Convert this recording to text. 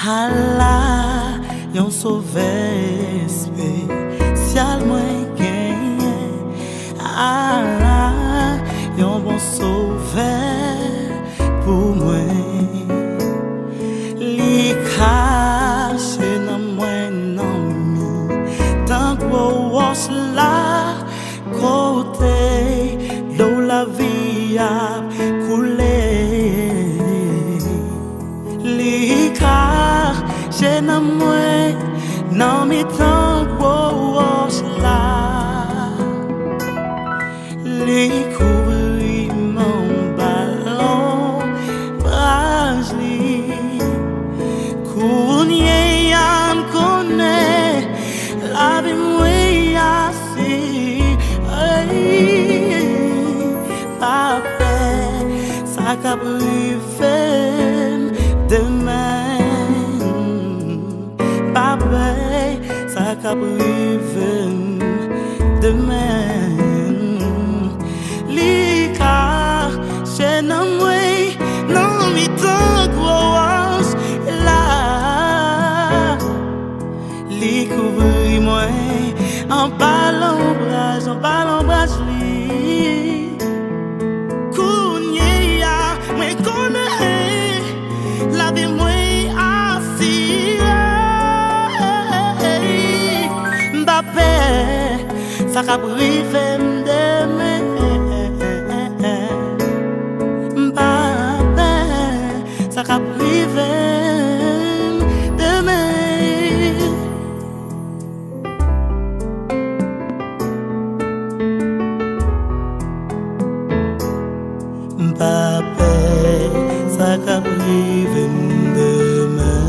Allah, yon sauvé spécial moins gagné. Allah, yon bon sauveur pour moi. Li caché dans moi non mi, tant que la côté l'eau la vie a coulé. Li caché dans moi non mi tant que la li couvrit mon ballon brasli. Kounye yam connaît la vie moi assis. Papa, ça qu'a privé demain. Papa, ça qu'a privé demain. Lika, c'est non moi, non mi tant grosse là. Li couvri moi en ballon bras li. Kounye ya, moi connais la vie moi assis. Mbappé, ça qu'a privé demain. Mbappé, ça qu'a privé demain. Mbappé, ça qu'a privé demain.